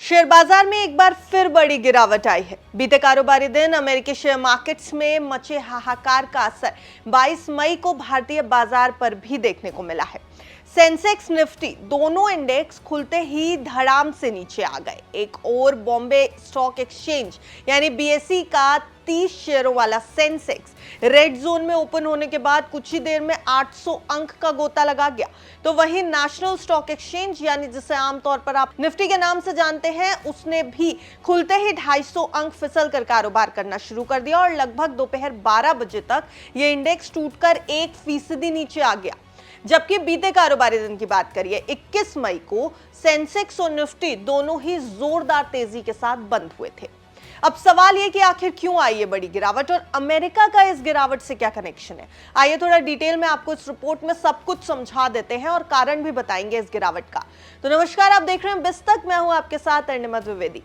Share बाजार में एक बार फिर बड़ी गिरावट आई है। बीते कारोबारी दिन अमेरिकी शेयर मार्केट्स में मचे हाहाकार का असर 22 मई को भारतीय बाजार पर भी देखने को मिला है। सेंसेक्स निफ्टी दोनों इंडेक्स खुलते ही धड़ाम से नीचे आ गए। एक और बॉम्बे स्टॉक एक्सचेंज यानी बीएसई का 30 शेयरों वाला सेंसेक्स रेड जोन में ओपन होने के बाद कुछ ही देर में 800 अंक का गोता लगा गया। तो वहीं नेशनल स्टॉक एक्सचेंज यानी जिसे आमतौर पर आप निफ्टी के नाम से जानते हैं, उसने भी खुलते ही 250 अंक फिसल कर कारोबार करना शुरू कर दिया और लगभग दोपहर 12 बजे तक यह इंडेक्स टूटकर 1% नीचे आ गया। जबकि बीते कारोबारी दिन की बात करिए 21 मई को सेंसेक्स और निफ्टी दोनों ही जोरदार तेजी के साथ बंद हुए थे। अब सवाल यह कि आखिर क्यों आई ये बड़ी गिरावट और अमेरिका का इस गिरावट से क्या कनेक्शन है। आइए थोड़ा डिटेल में आपको इस रिपोर्ट में सब कुछ समझा देते हैं और कारण भी बताएंगे इस गिरावट का। तो नमस्कार, आप देख रहे हैं बिस्तक, मैं हूं आपके साथ अर्णिमा द्विवेदी।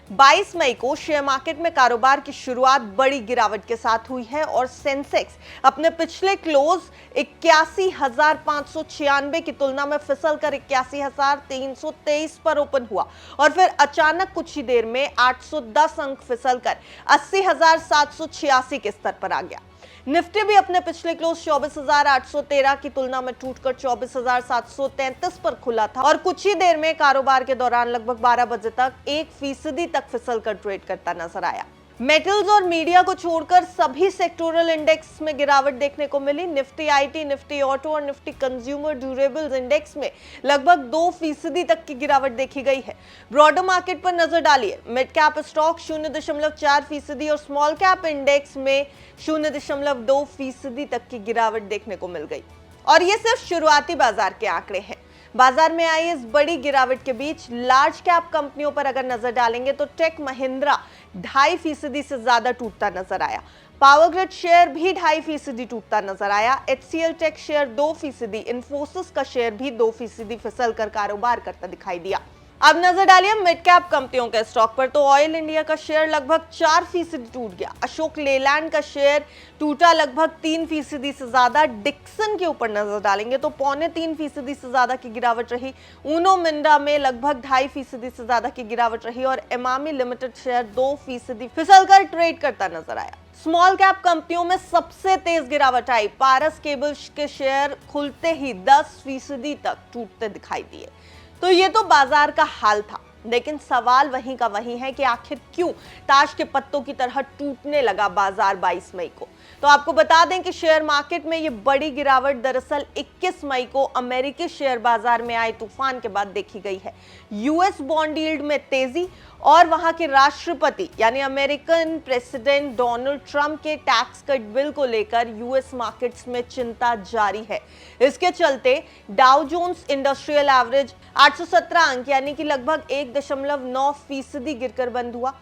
22 मई को शेयर मार्केट में कारोबार की शुरुआत बड़ी गिरावट के साथ हुई है और सेंसेक्स अपने पिछले क्लोज 81,596 की तुलना में फिसलकर 81,323 पर ओपन हुआ और फिर अचानक कुछ ही देर में 810 अंक फिसलकर 80,786 के स्तर पर आ गया। निफ्टी भी अपने पिछले क्लोज 24,813 की तुलना में टूटकर 24,733 पर खुला था और कुछ ही देर में कारोबार के दौरान लगभग 12 बजे तक 1% तक फिसलकर ट्रेड करता नजर आया। मेटल्स और मीडिया को छोड़कर सभी सेक्टोरल इंडेक्स में गिरावट देखने को मिली। निफ्टी आईटी, निफ्टी ऑटो और निफ्टी कंज्यूमर ड्यूरेबल्स इंडेक्स में लगभग 2% तक की गिरावट देखी गई है। ब्रॉडर मार्केट पर नजर डालिए, मिड कैप स्टॉक 0.4% और स्मॉल कैप इंडेक्स में 0.2% तक की गिरावट देखने को मिल गई। और ये सिर्फ शुरुआती बाजार के आंकड़े हैं। बाजार में आई इस बड़ी गिरावट के बीच लार्ज कैप कंपनियों पर अगर नजर डालेंगे तो टेक महिंद्रा 2.5% से ज्यादा टूटता नजर आया। पावर ग्रिड शेयर भी 2.5% टूटता नजर आया। एचसीएल टेक शेयर 2%, इन्फोसिस का शेयर भी 2% फिसल कर कारोबार करता दिखाई दिया। अब नजर डालिए मिड कैप कंपनियों के स्टॉक पर, तो ऑयल इंडिया का शेयर लगभग 4% टूट गया। अशोक लेलैंड का शेयर टूटा लगभग 3% से ज्यादा। डिक्सन के ऊपर नजर डालेंगे तो 2.25% से ज्यादा की गिरावट रही। ऊनो मिंडा में लगभग 2.5% से ज्यादा की गिरावट रही और एमामी लिमिटेड शेयर 2% फिसलकर ट्रेड करता नजर आया। स्मॉल कैप कंपनियों में सबसे तेज गिरावट आई। पारस केबल्स के शेयर खुलते ही 10% तक टूटते दिखाई दिए। तो ये तो बाजार का हाल था, लेकिन सवाल वहीं का वहीं है कि आखिर क्यों ताश के पत्तों की तरह टूटने लगा बाजार 22 मई को। तो आपको बता दें कि शेयर मार्केट में ये बड़ी गिरावट दरअसल 21 मई को अमेरिकी शेयर बाजार में आए तूफान के बाद देखी गई है। यूएस बॉन्ड यील्ड में तेजी और वहां के राष्ट्रपति यानी अमेरिकन प्रेसिडेंट डोनाल्ड ट्रंप के टैक्स कट बिल को लेकर यूएस मार्केट्स में चिंता जारी है। इसके चलते डाउ जोन्स इंडस्ट्रियल एवरेज 817 अंक यानी कि लगभग 1.9% गिरकर बंद हुआ।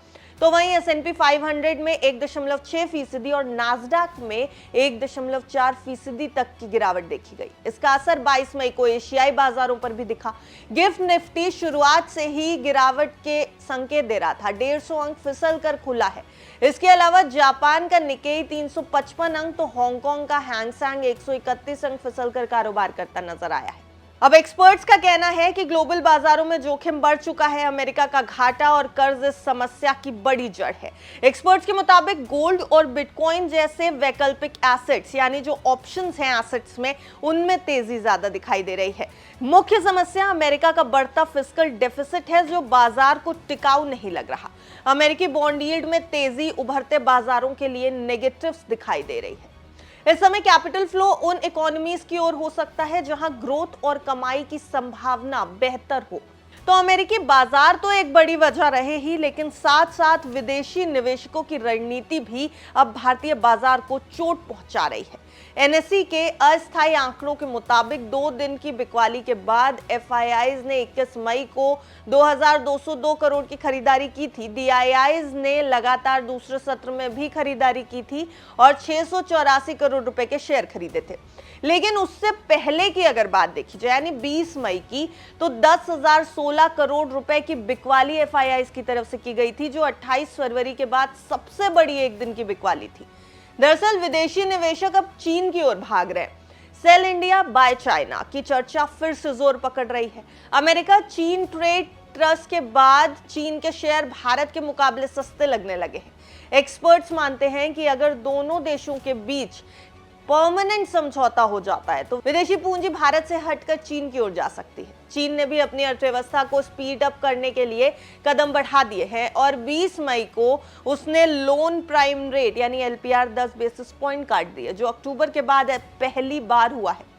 तो वहीं एसएनपी 500 में 1.6% और नास्डैक में 1.4% तक की गिरावट देखी गई। इसका असर 22 मई को एशियाई बाजारों पर भी दिखा। गिफ्ट निफ्टी शुरुआत से ही गिरावट के संकेत दे रहा था, 150 अंक फिसल कर खुला है। इसके अलावा जापान का निकेई 355 अंक तो हांगकांग का हैंगसेंग 131 अंक फिसल कर कारोबार करता नजर आया है। अब एक्सपर्ट्स का कहना है कि ग्लोबल बाजारों में जोखिम बढ़ चुका है। अमेरिका का घाटा और कर्ज इस समस्या की बड़ी जड़ है। एक्सपर्ट्स के मुताबिक गोल्ड और बिटकॉइन जैसे वैकल्पिक एसेट्स यानी जो ऑप्शंस हैं एसेट्स में, उनमें तेजी ज्यादा दिखाई दे रही है। मुख्य समस्या अमेरिका का बढ़ता फिस्कल डेफिसिट है जो बाजार को टिकाऊ नहीं लग रहा। अमेरिकी बॉन्ड यील्ड में तेजी उभरते बाजारों के लिए नेगेटिव्स दिखाई दे रही है। इस समय कैपिटल फ्लो उन इकोनॉमीज की ओर हो सकता है जहां ग्रोथ और कमाई की संभावना बेहतर हो। तो अमेरिकी बाजार तो एक बड़ी वजह रहे ही, लेकिन साथ साथ विदेशी निवेशकों की रणनीति भी अब भारतीय बाजार को चोट पहुंचा रही है। एनएसई के अस्थायी आंकड़ों के मुताबिक 2 दिन की बिकवाली के बाद एफआईआईज ने 21 मई को 2202 करोड़ की खरीदारी की थी। डीआईआईज ने लगातार दूसरे सत्र में भी खरीदारी की थी और 684 करोड़ रुपए के शेयर खरीदे थे। लेकिन उससे पहले की अगर बात देखी जाए यानी 20 मई की, तो 10,016 करोड़ रुपए की बिकवाली एफआईआईज की तरफ से की गई थी, जो 28 फरवरी के बाद सबसे बड़ी एक दिन की बिकवाली थी। दरअसल विदेशी निवेशक अब चीन की ओर भाग रहे हैं। सेल इंडिया बाय चाइना की चर्चा फिर से जोर पकड़ रही है। अमेरिका चीन ट्रेड ट्रस्ट के बाद चीन के शेयर भारत के मुकाबले सस्ते लगने लगे हैं। एक्सपर्ट्स मानते हैं कि अगर दोनों देशों के बीच परमानेंट समझौता हो जाता है तो विदेशी पूंजी भारत से हटकर चीन की ओर जा सकती है। चीन ने भी अपनी अर्थव्यवस्था को स्पीड अप करने के लिए कदम बढ़ा दिए हैं और 20 मई को उसने लोन प्राइम रेट यानी एलपीआर 10 बेसिस पॉइंट काट दिए, जो अक्टूबर के बाद पहली बार हुआ है।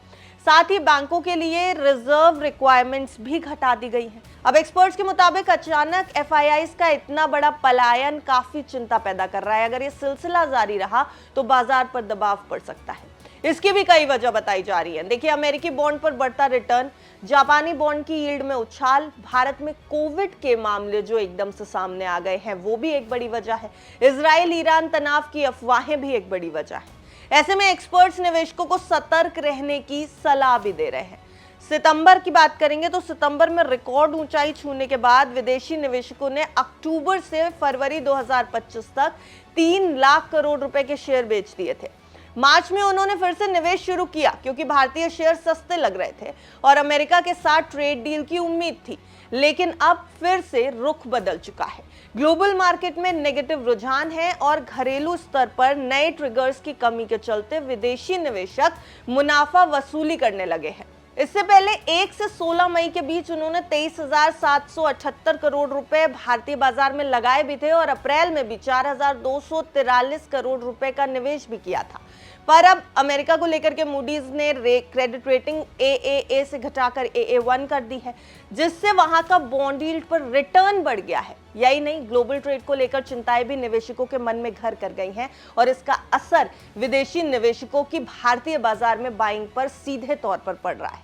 साथ ही बैंकों के लिए रिजर्व रिक्वायरमेंट्स भी घटा दी गई हैं। अब एक्सपर्ट्स के मुताबिक अचानक एफआईआईज का इतना बड़ा पलायन काफी चिंता पैदा कर रहा है। अगर ये सिलसिला जारी रहा तो बाजार पर दबाव पड़ सकता है। इसकी भी कई वजह बताई जा रही है। देखिए, अमेरिकी बॉन्ड पर बढ़ता रिटर्न, जापानी बॉन्ड की यील्ड में उछाल, भारत में कोविड के मामले जो एकदम से सामने आ गए हैं वो भी एक बड़ी वजह है। इजराइल ईरान तनाव की अफवाहें भी एक बड़ी वजह है। ऐसे में एक्सपर्ट्स निवेशकों को सतर्क रहने की सलाह भी दे रहे हैं। सितंबर की बात करेंगे तो सितंबर में रिकॉर्ड ऊंचाई छूने के बाद विदेशी निवेशकों ने अक्टूबर से फरवरी 2025 तक 3 लाख करोड़ रुपए के शेयर बेच दिए थे। मार्च में उन्होंने फिर से निवेश शुरू किया क्योंकि भारतीय शेयर सस्ते लग रहे थे और अमेरिका के साथ ट्रेड डील की उम्मीद थी, लेकिन अब फिर से रुख बदल चुका है। ग्लोबल मार्केट में नेगेटिव रुझान है और घरेलू स्तर पर नए ट्रिगर्स की कमी के चलते विदेशी निवेशक मुनाफा वसूली करने लगे हैं। इससे पहले 1 से 16 मई के बीच उन्होंने 23,778 करोड़ रुपए भारतीय बाजार में लगाए भी थे और अप्रैल में भी 4,243 करोड़ रुपए का निवेश भी किया था। पर अब अमेरिका को लेकर के मूडीज ने क्रेडिट रेटिंग AAA से घटाकर AA1 कर दी है, जिससे वहां का बॉन्ड यील्ड पर रिटर्न बढ़ गया है। यही नहीं, ग्लोबल ट्रेड को लेकर चिंताएं भी निवेशकों के मन में घर कर गई हैं और इसका असर विदेशी निवेशकों की भारतीय बाजार में बाइंग पर सीधे तौर पर पड़ रहा है।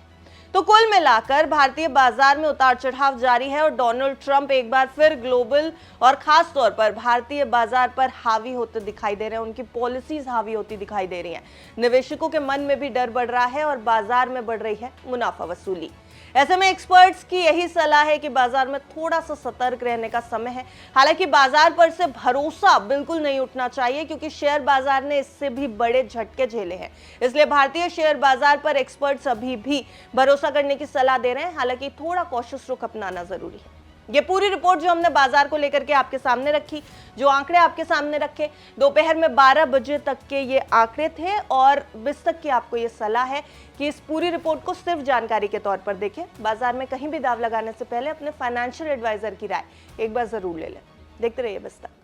तो कुल मिलाकर भारतीय बाजार में उतार चढ़ाव जारी है और डोनाल्ड ट्रंप एक बार फिर ग्लोबल और खास तौर पर भारतीय बाजार पर हावी होते दिखाई दे रहे हैं। उनकी पॉलिसीज हावी होती दिखाई दे रही हैं। निवेशकों के मन में भी डर बढ़ रहा है और बाजार में बढ़ रही है मुनाफा वसूली। ऐसे में एक्सपर्ट्स की यही सलाह है कि बाजार में थोड़ा सा सतर्क रहने का समय है। हालांकि बाजार पर से भरोसा बिल्कुल नहीं उठना चाहिए क्योंकि शेयर बाजार ने इससे भी बड़े झटके झेले हैं। इसलिए भारतीय शेयर बाजार पर एक्सपर्ट्स अभी भी भरोसा करने की सलाह दे रहे हैं। हालांकि थोड़ा कॉशियस रुख अपनाना जरूरी है। ये पूरी रिपोर्ट जो हमने बाजार को लेकर के आपके सामने रखी, जो आंकड़े आपके सामने रखे, दोपहर में 12 बजे तक के ये आंकड़े थे और बिस तक की आपको ये सलाह है कि इस पूरी रिपोर्ट को सिर्फ जानकारी के तौर पर देखें। बाजार में कहीं भी दाव लगाने से पहले अपने फाइनेंशियल एडवाइजर की राय एक बार जरूर ले लें। देखते रहिए बिस तक।